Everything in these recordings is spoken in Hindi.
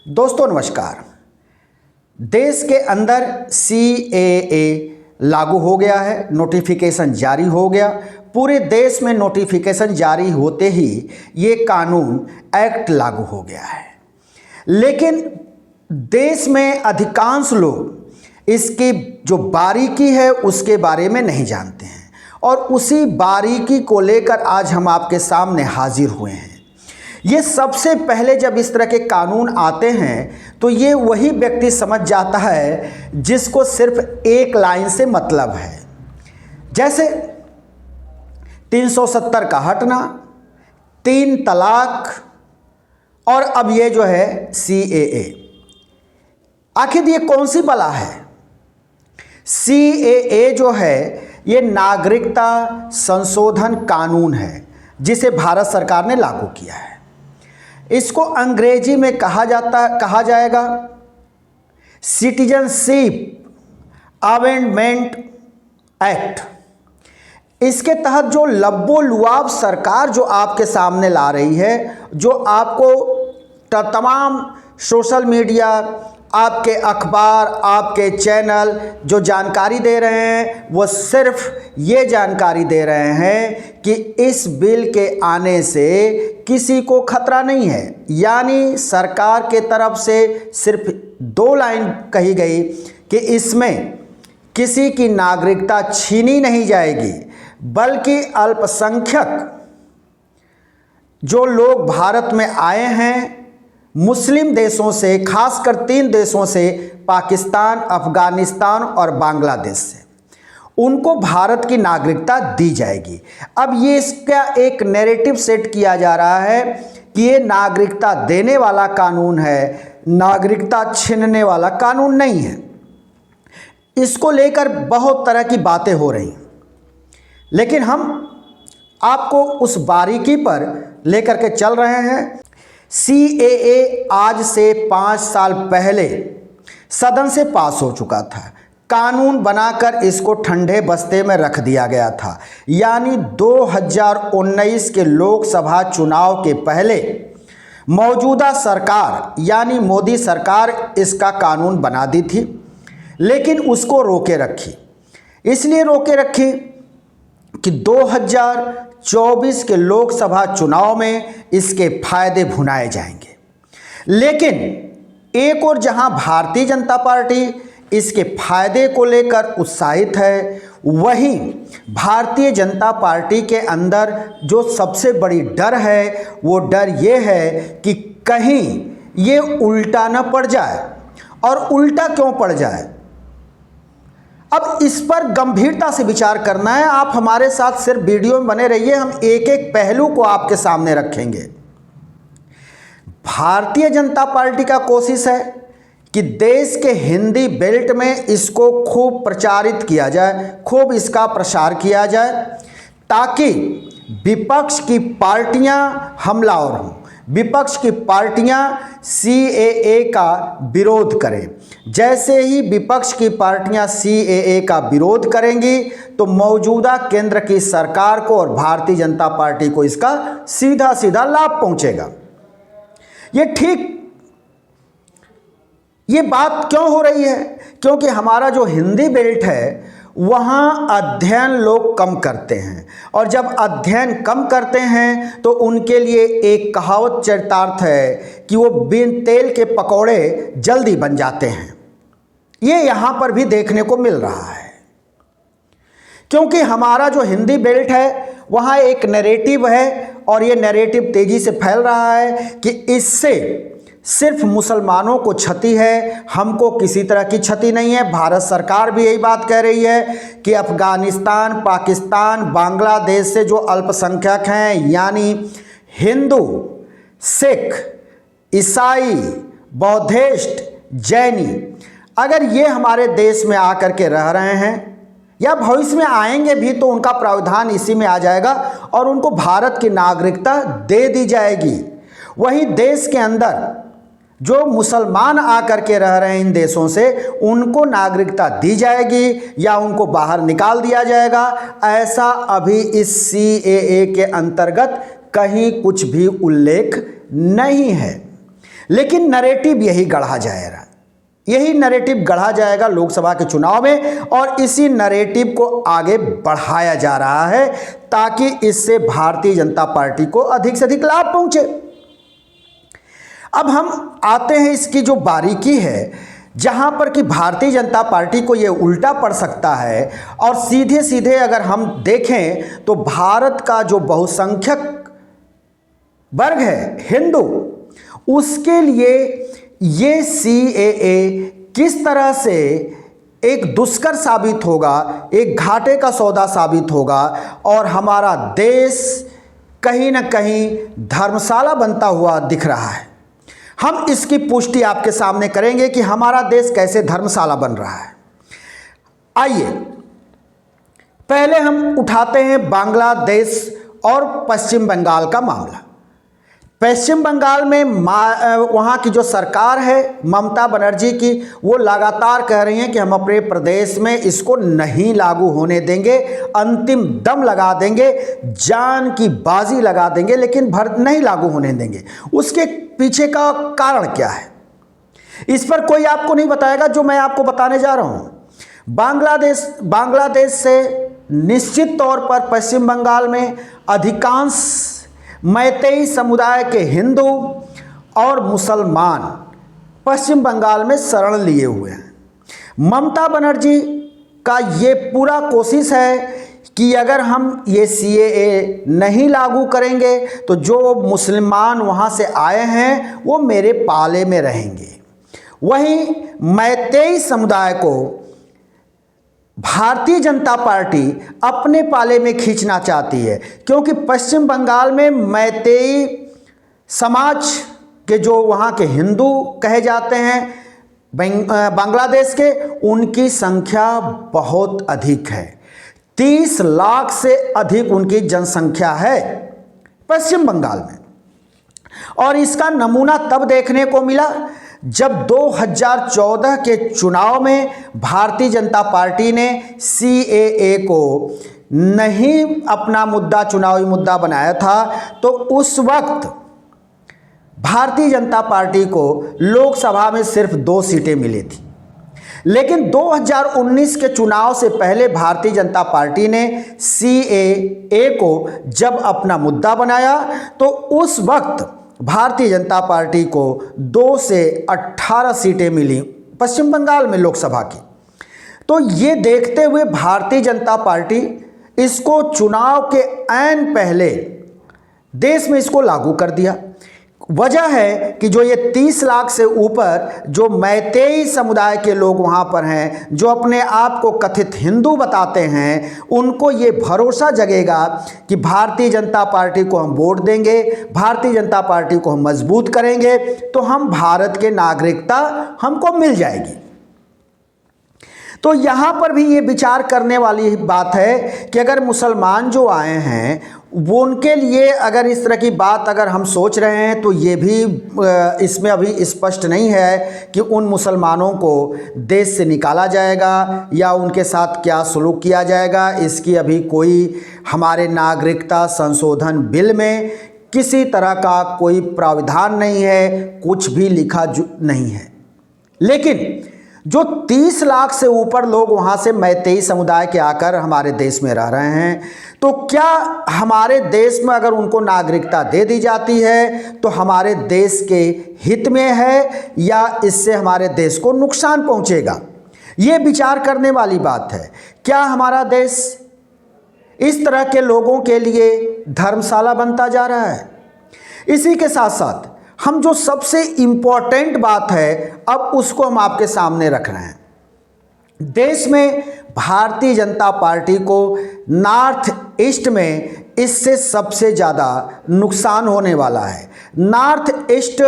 दोस्तों नमस्कार। देश के अंदर CAA लागू हो गया है, नोटिफिकेशन जारी हो गया। पूरे देश में नोटिफिकेशन जारी होते ही ये कानून एक्ट लागू हो गया है, लेकिन देश में अधिकांश लोग इसकी जो बारीकी है उसके बारे में नहीं जानते हैं और उसी बारीकी को लेकर आज हम आपके सामने हाजिर हुए हैं। ये सबसे पहले जब इस तरह के कानून आते हैं तो ये वही व्यक्ति समझ जाता है जिसको सिर्फ एक लाइन से मतलब है, जैसे 370 का हटना, 3 तलाक और अब ये जो है CAA। आखिर ये कौन सी बला है? CAA जो है ये नागरिकता संशोधन कानून है जिसे भारत सरकार ने लागू किया है। इसको अंग्रेजी में कहा जाएगा सिटीजनशिप अमेंडमेंट एक्ट। इसके तहत जो लब्बो-लुआब सरकार जो आपके सामने ला रही है, जो आपको तमाम सोशल मीडिया, आपके अखबार, आपके चैनल जो जानकारी दे रहे हैं वो सिर्फ ये जानकारी दे रहे हैं कि इस बिल के आने से किसी को खतरा नहीं है। यानी सरकार के तरफ से सिर्फ 2 लाइन कही गई कि इसमें किसी की नागरिकता छीनी नहीं जाएगी, बल्कि अल्पसंख्यक जो लोग भारत में आए हैं मुस्लिम देशों से, खासकर 3 देशों से, पाकिस्तान, अफगानिस्तान और बांग्लादेश से, उनको भारत की नागरिकता दी जाएगी। अब ये इसका एक नैरेटिव सेट किया जा रहा है कि ये नागरिकता देने वाला कानून है, नागरिकता छीनने वाला कानून नहीं है। इसको लेकर बहुत तरह की बातें हो रही, लेकिन हम आपको उस बारीकी पर लेकर के चल रहे हैं। CAA आज से 5 साल पहले सदन से पास हो चुका था। कानून बनाकर इसको ठंडे बस्ते में रख दिया गया था। यानी 2019 के लोकसभा चुनाव के पहले मौजूदा सरकार यानी मोदी सरकार इसका कानून बना दी थी, लेकिन उसको रोके रखी। इसलिए रोके रखी कि 2024 के लोकसभा चुनाव में इसके फायदे भुनाए जाएंगे। लेकिन एक और जहां भारतीय जनता पार्टी इसके फायदे को लेकर उत्साहित है, वहीं भारतीय जनता पार्टी के अंदर जो सबसे बड़ी डर है वो डर ये है कि कहीं ये उल्टा न पड़ जाए। और उल्टा क्यों पड़ जाए, अब इस पर गंभीरता से विचार करना है। आप हमारे साथ सिर्फ वीडियो में बने रहिए, हम एक एक पहलू को आपके सामने रखेंगे। भारतीय जनता पार्टी का कोशिश है कि देश के हिंदी बेल्ट में इसको खूब प्रचारित किया जाए, खूब इसका प्रसार किया जाए, ताकि विपक्ष की पार्टियां हमलावर हों, विपक्ष की पार्टियां CAA का विरोध करें। जैसे ही विपक्ष की पार्टियां CAA का विरोध करेंगी तो मौजूदा केंद्र की सरकार को और भारतीय जनता पार्टी को इसका सीधा सीधा लाभ पहुंचेगा। ये बात क्यों हो रही है? क्योंकि हमारा जो हिंदी बेल्ट है वहाँ अध्ययन लोग कम करते हैं, और जब अध्ययन कम करते हैं तो उनके लिए एक कहावत चरितार्थ है कि वो बिन तेल के पकौड़े जल्दी बन जाते हैं। ये यहाँ पर भी देखने को मिल रहा है, क्योंकि हमारा जो हिंदी बेल्ट है वहाँ एक नैरेटिव है और ये नैरेटिव तेज़ी से फैल रहा है कि इससे सिर्फ मुसलमानों को क्षति है, हमको किसी तरह की क्षति नहीं है। भारत सरकार भी यही बात कह रही है कि अफगानिस्तान, पाकिस्तान, बांग्लादेश से जो अल्पसंख्यक हैं यानी हिंदू, सिख, ईसाई, बौद्धिस्ट, जैनी, अगर ये हमारे देश में आकर के रह रहे हैं या भविष्य में आएंगे भी तो उनका प्रावधान इसी में आ जाएगा और उनको भारत की नागरिकता दे दी जाएगी। वहीं देश के अंदर जो मुसलमान आकर के रह रहे हैं इन देशों से, उनको नागरिकता दी जाएगी या उनको बाहर निकाल दिया जाएगा। ऐसा अभी इस CAA के अंतर्गत कहीं कुछ भी उल्लेख नहीं है। लेकिन नैरेटिव यही गढ़ा जाएगा, यही नैरेटिव गढ़ा जाएगा लोकसभा के चुनाव में, और इसी नैरेटिव को आगे बढ़ाया जा रहा है ताकि इससे भारतीय जनता पार्टी को अधिक से अधिक लाभ पहुंचे। अब हम आते हैं इसकी जो बारीकी है, जहां पर कि भारतीय जनता पार्टी को ये उल्टा पड़ सकता है, और सीधे सीधे अगर हम देखें तो भारत का जो बहुसंख्यक वर्ग है हिंदू, उसके लिए ये CAA किस तरह से एक दुष्कर साबित होगा, एक घाटे का सौदा साबित होगा, और हमारा देश कहीं ना कहीं धर्मशाला बनता हुआ दिख रहा है। हम इसकी पुष्टि आपके सामने करेंगे कि हमारा देश कैसे धर्मशाला बन रहा है। आइए पहले हम उठाते हैं बांग्लादेश और पश्चिम बंगाल का मामला। पश्चिम बंगाल में वहाँ की जो सरकार है ममता बनर्जी की, वो लगातार कह रही हैं कि हम अपने प्रदेश में इसको नहीं लागू होने देंगे, अंतिम दम लगा देंगे, जान की बाजी लगा देंगे, लेकिन नहीं लागू होने देंगे। उसके पीछे का कारण क्या है, इस पर कोई आपको नहीं बताएगा, जो मैं आपको बताने जा रहा हूँ। बांग्लादेश से निश्चित तौर पर पश्चिम बंगाल में अधिकांश मैतेई समुदाय के हिंदू और मुसलमान पश्चिम बंगाल में शरण लिए हुए हैं। ममता बनर्जी का ये पूरा कोशिश है कि अगर हम ये CAA नहीं लागू करेंगे तो जो मुसलमान वहाँ से आए हैं वो मेरे पाले में रहेंगे। वहीं मैतेई समुदाय को भारतीय जनता पार्टी अपने पाले में खींचना चाहती है, क्योंकि पश्चिम बंगाल में मैतेई समाज के जो वहाँ के हिंदू कहे जाते हैं बांग्लादेश के, उनकी संख्या बहुत अधिक है। 30 लाख से अधिक उनकी जनसंख्या है पश्चिम बंगाल में। और इसका नमूना तब देखने को मिला जब 2014 के चुनाव में भारतीय जनता पार्टी ने CAA को नहीं अपना मुद्दा, चुनावी मुद्दा बनाया था, तो उस वक्त भारतीय जनता पार्टी को लोकसभा में सिर्फ 2 सीटें मिली थी। लेकिन 2019 के चुनाव से पहले भारतीय जनता पार्टी ने CAA को जब अपना मुद्दा बनाया तो उस वक्त भारतीय जनता पार्टी को 2 से 18 सीटें मिली पश्चिम बंगाल में लोकसभा की। तो ये देखते हुए भारतीय जनता पार्टी इसको चुनाव के ऐन पहले देश में इसको लागू कर दिया। वजह है कि जो ये 30 लाख से ऊपर जो मैतेई समुदाय के लोग वहाँ पर हैं, जो अपने आप को कथित हिंदू बताते हैं, उनको ये भरोसा जगेगा कि भारतीय जनता पार्टी को हम वोट देंगे, भारतीय जनता पार्टी को हम मजबूत करेंगे तो हम भारत के नागरिकता हमको मिल जाएगी। तो यहाँ पर भी ये विचार करने वाली बात है कि अगर मुसलमान जो आए हैं वो उनके लिए अगर इस तरह की बात अगर हम सोच रहे हैं तो ये भी इसमें अभी स्पष्ट नहीं है कि उन मुसलमानों को देश से निकाला जाएगा या उनके साथ क्या सलूक किया जाएगा। इसकी अभी कोई हमारे नागरिकता संशोधन बिल में किसी तरह का कोई प्रावधान नहीं है, कुछ भी लिखा नहीं है। लेकिन जो 30 लाख से ऊपर लोग वहाँ से मैतेई समुदाय के आकर हमारे देश में रह रहे हैं, तो क्या हमारे देश में अगर उनको नागरिकता दे दी जाती है तो हमारे देश के हित में है या इससे हमारे देश को नुकसान पहुँचेगा? ये विचार करने वाली बात है। क्या हमारा देश इस तरह के लोगों के लिए धर्मशाला बनता जा रहा है? इसी के साथ साथ हम जो सबसे इम्पॉर्टेंट बात है अब उसको हम आपके सामने रख रहे हैं। देश में भारतीय जनता पार्टी को नॉर्थ ईस्ट में इससे सबसे ज़्यादा नुकसान होने वाला है। नॉर्थ ईस्ट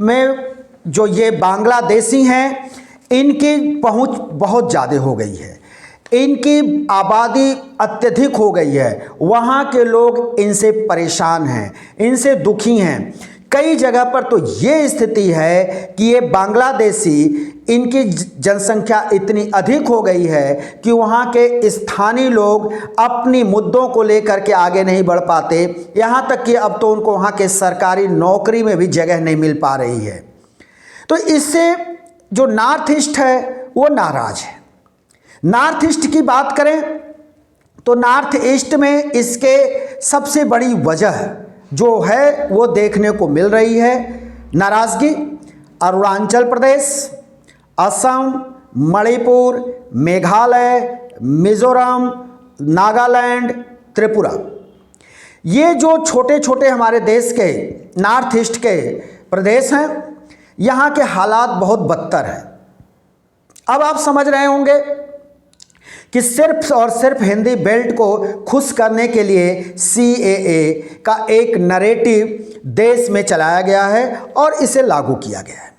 में जो ये बांग्लादेशी हैं, इनकी पहुंच बहुत ज़्यादा हो गई है, इनकी आबादी अत्यधिक हो गई है। वहाँ के लोग इनसे परेशान हैं, इनसे दुखी हैं। कई जगह पर तो ये स्थिति है कि ये बांग्लादेशी, इनकी जनसंख्या इतनी अधिक हो गई है कि वहाँ के स्थानीय लोग अपनी मुद्दों को लेकर के आगे नहीं बढ़ पाते। यहाँ तक कि अब तो उनको वहाँ के सरकारी नौकरी में भी जगह नहीं मिल पा रही है। तो इससे जो नॉर्थ ईस्ट है वो नाराज है। नॉर्थ ईस्ट की बात करें तो नॉर्थ ईस्ट में इसके सबसे बड़ी वजह जो है वो देखने को मिल रही है नाराज़गी अरुणाचल प्रदेश, असम, मणिपुर, मेघालय, मिज़ोरम, नागालैंड, त्रिपुरा, ये जो छोटे छोटे हमारे देश के नॉर्थ ईस्ट के प्रदेश हैं, यहाँ के हालात बहुत बदतर हैं। अब आप समझ रहे होंगे कि सिर्फ और सिर्फ हिंदी बेल्ट को खुश करने के लिए CAA का एक नैरेटिव देश में चलाया गया है और इसे लागू किया गया है।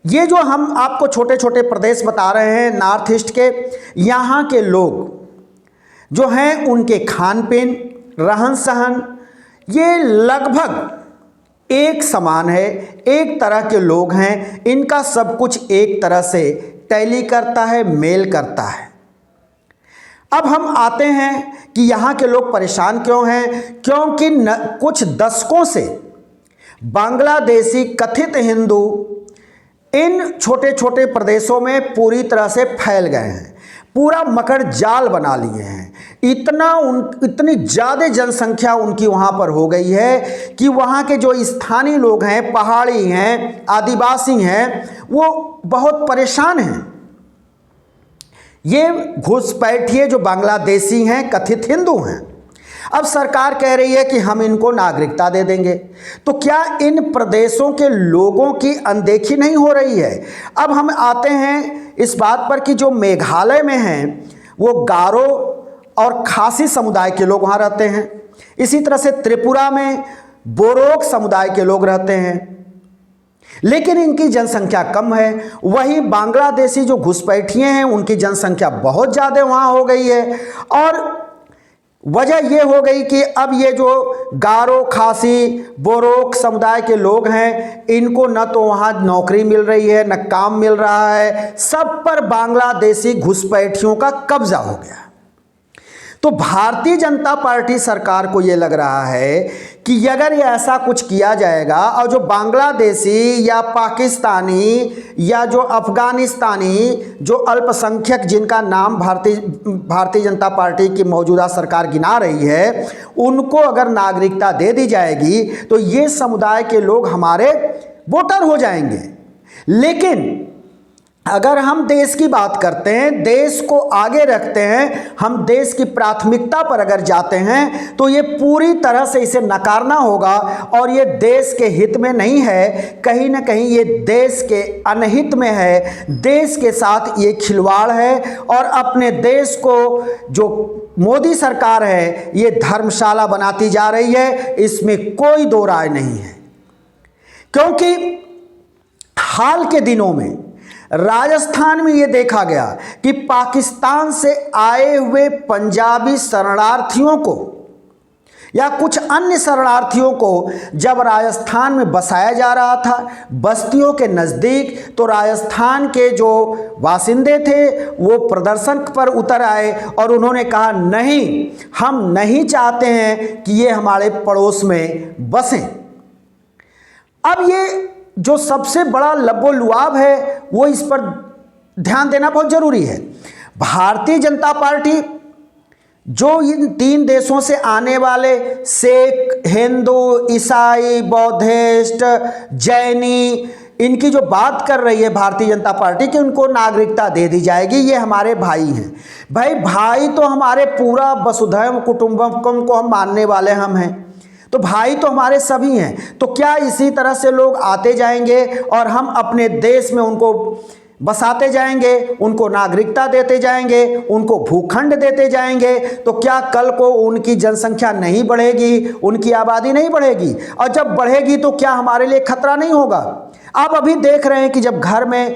ये जो हम आपको छोटे छोटे प्रदेश बता रहे हैं नॉर्थ ईस्ट के, यहाँ के लोग जो हैं उनके खान पीन, रहन सहन ये लगभग एक समान है, एक तरह के लोग हैं, इनका सब कुछ एक तरह से टैली करता है, मेल करता है। अब हम आते हैं कि यहाँ के लोग परेशान क्यों हैं, क्योंकि कुछ दशकों से बांग्लादेशी कथित हिंदू इन छोटे छोटे प्रदेशों में पूरी तरह से फैल गए हैं, पूरा मकर जाल बना लिए हैं। इतनी ज़्यादा जनसंख्या उनकी वहाँ पर हो गई है कि वहाँ के जो स्थानीय लोग हैं, पहाड़ी हैं, आदिवासी हैं, वो बहुत परेशान हैं। ये घुसपैठिए जो बांग्लादेशी हैं, कथित हिंदू हैं। अब सरकार कह रही है कि हम इनको नागरिकता दे देंगे, तो क्या इन प्रदेशों के लोगों की अनदेखी नहीं हो रही है? अब हम आते हैं इस बात पर कि जो मेघालय में हैं वो गारो और खासी समुदाय के लोग वहाँ रहते हैं। इसी तरह से त्रिपुरा में बोरोक समुदाय के लोग रहते हैं, लेकिन इनकी जनसंख्या कम है। वहीं बांग्लादेशी जो घुसपैठिए हैं उनकी जनसंख्या बहुत ज़्यादा वहाँ हो गई है। और वजह ये हो गई कि अब ये जो गारो, खासी, बोरोक समुदाय के लोग हैं, इनको न तो वहाँ नौकरी मिल रही है, न काम मिल रहा है, सब पर बांग्लादेशी घुसपैठियों का कब्जा हो गया। तो भारतीय जनता पार्टी सरकार को ये लग रहा है कि अगर ये ऐसा कुछ किया जाएगा और जो बांग्लादेशी या पाकिस्तानी या जो अफगानिस्तानी जो अल्पसंख्यक जिनका नाम भारतीय जनता पार्टी की मौजूदा सरकार गिना रही है, उनको अगर नागरिकता दे दी जाएगी तो ये समुदाय के लोग हमारे वोटर हो जाएंगे। लेकिन अगर हम देश की बात करते हैं, देश को आगे रखते हैं, हम देश की प्राथमिकता पर अगर जाते हैं तो ये पूरी तरह से इसे नकारना होगा और ये देश के हित में नहीं है, कहीं ना कहीं ये देश के अनहित में है, देश के साथ ये खिलवाड़ है। और अपने देश को जो मोदी सरकार है ये धर्मशाला बनाती जा रही है, इसमें कोई दो राय नहीं है। क्योंकि हाल के दिनों में राजस्थान में ये देखा गया कि पाकिस्तान से आए हुए पंजाबी शरणार्थियों को या कुछ अन्य शरणार्थियों को जब राजस्थान में बसाया जा रहा था बस्तियों के नज़दीक, तो राजस्थान के जो बासिंदे थे वो प्रदर्शन पर उतर आए और उन्होंने कहा नहीं, हम नहीं चाहते हैं कि ये हमारे पड़ोस में बसें। अब ये जो सबसे बड़ा लबो-लुआब है वो इस पर ध्यान देना बहुत ज़रूरी है। भारतीय जनता पार्टी जो इन तीन देशों से आने वाले सिख, हिंदू, ईसाई, बौद्धिस्ट, जैनी, इनकी जो बात कर रही है भारतीय जनता पार्टी कि उनको नागरिकता दे दी जाएगी, ये हमारे भाई हैं। भाई तो हमारे पूरा वसुधैव कुटुंबकम को हम मानने वाले हम हैं, तो भाई तो हमारे सभी हैं। तो क्या इसी तरह से लोग आते जाएंगे और हम अपने देश में उनको बसाते जाएंगे, उनको नागरिकता देते जाएंगे, उनको भूखंड देते जाएंगे, तो क्या कल को उनकी जनसंख्या नहीं बढ़ेगी, उनकी आबादी नहीं बढ़ेगी? और जब बढ़ेगी तो क्या हमारे लिए खतरा नहीं होगा? आप अभी देख रहे हैं कि जब घर में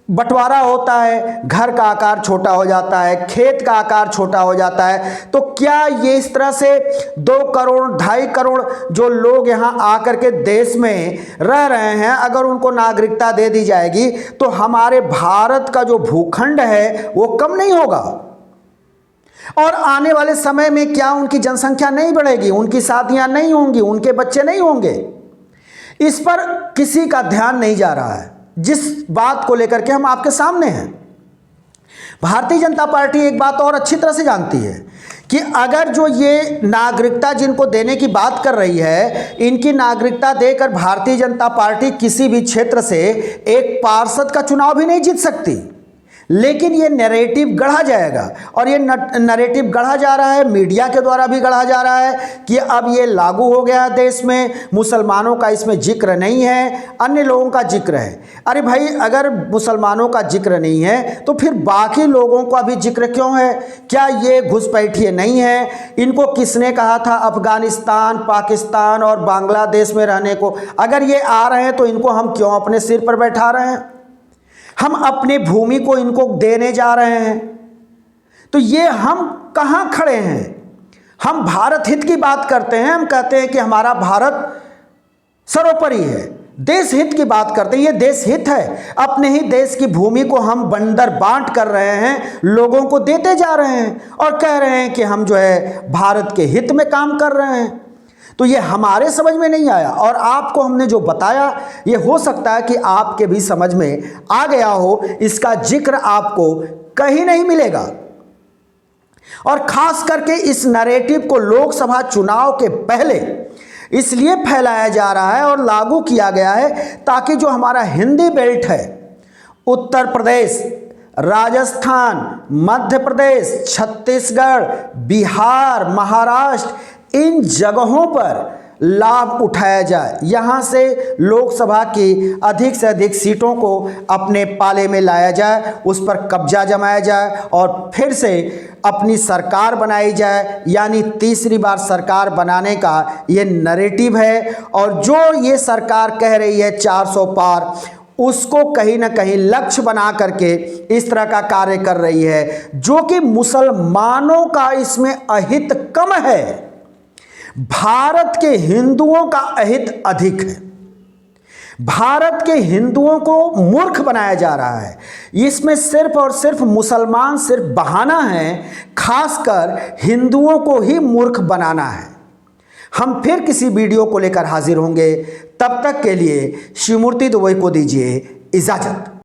बंटवारा होता है, घर का आकार छोटा हो जाता है, खेत का आकार छोटा हो जाता है, तो क्या ये इस तरह से 2 करोड़ 2.5 करोड़ जो लोग यहाँ आकर के देश में रह रहे हैं, अगर उनको नागरिकता दे दी जाएगी तो हमारे भारत का जो भूखंड है वो कम नहीं होगा? और आने वाले समय में क्या उनकी जनसंख्या नहीं बढ़ेगी, उनकी शादियाँ नहीं होंगी, उनके बच्चे नहीं होंगे? इस पर किसी का ध्यान नहीं जा रहा है। जिस बात को लेकर के हम आपके सामने हैं। भारतीय जनता पार्टी एक बात और अच्छी तरह से जानती है कि अगर जो ये नागरिकता जिनको देने की बात कर रही है, इनकी नागरिकता देकर भारतीय जनता पार्टी किसी भी क्षेत्र से एक पार्षद का चुनाव भी नहीं जीत सकती। लेकिन ये नैरेटिव गढ़ा जाएगा, और ये नैरेटिव गढ़ा जा रहा है, मीडिया के द्वारा भी गढ़ा जा रहा है कि अब ये लागू हो गया है देश में, मुसलमानों का इसमें जिक्र नहीं है, अन्य लोगों का जिक्र है। अरे भाई, अगर मुसलमानों का जिक्र नहीं है तो फिर बाकी लोगों का भी जिक्र क्यों है? क्या ये घुसपैठिए नहीं है? इनको किसने कहा था अफगानिस्तान, पाकिस्तान और बांग्लादेश में रहने को? अगर ये आ रहे हैं तो इनको हम क्यों अपने सिर पर बैठा रहे हैं? हम अपनी भूमि को इनको देने जा रहे हैं, तो ये हम कहाँ खड़े हैं? हम भारत हित की बात करते हैं, हम कहते हैं कि हमारा भारत सर्वोपरि है, देश हित की बात करते हैं, ये देश हित है। अपने ही देश की भूमि को हम बंदर बांट कर रहे हैं, लोगों को देते जा रहे हैं और कह रहे हैं कि हम जो है भारत के हित में काम कर रहे हैं। तो ये हमारे समझ में नहीं आया, और आपको हमने जो बताया ये हो सकता है कि आपके भी समझ में आ गया हो। इसका जिक्र आपको कहीं नहीं मिलेगा, और खास करके इस नैरेटिव को लोकसभा चुनाव के पहले इसलिए फैलाया जा रहा है और लागू किया गया है ताकि जो हमारा हिंदी बेल्ट है, उत्तर प्रदेश, राजस्थान, मध्य प्रदेश, छत्तीसगढ़, बिहार, महाराष्ट्र, इन जगहों पर लाभ उठाया जाए, यहाँ से लोकसभा की अधिक से अधिक सीटों को अपने पाले में लाया जाए, उस पर कब्जा जमाया जाए और फिर से अपनी सरकार बनाई जाए। यानी तीसरी बार सरकार बनाने का ये नैरेटिव है, और जो ये सरकार कह रही है 400 पार, उसको कहीं ना कहीं लक्ष्य बना करके इस तरह का कार्य कर रही है, जो कि मुसलमानों का इसमें अहित कम है, भारत के हिंदुओं का अहित अधिक है। भारत के हिंदुओं को मूर्ख बनाया जा रहा है। इसमें सिर्फ और सिर्फ मुसलमान सिर्फ बहाना है, खासकर हिंदुओं को ही मूर्ख बनाना है। हम फिर किसी वीडियो को लेकर हाजिर होंगे, तब तक के लिए शिवमूर्ति दुबे को दीजिए इजाजत।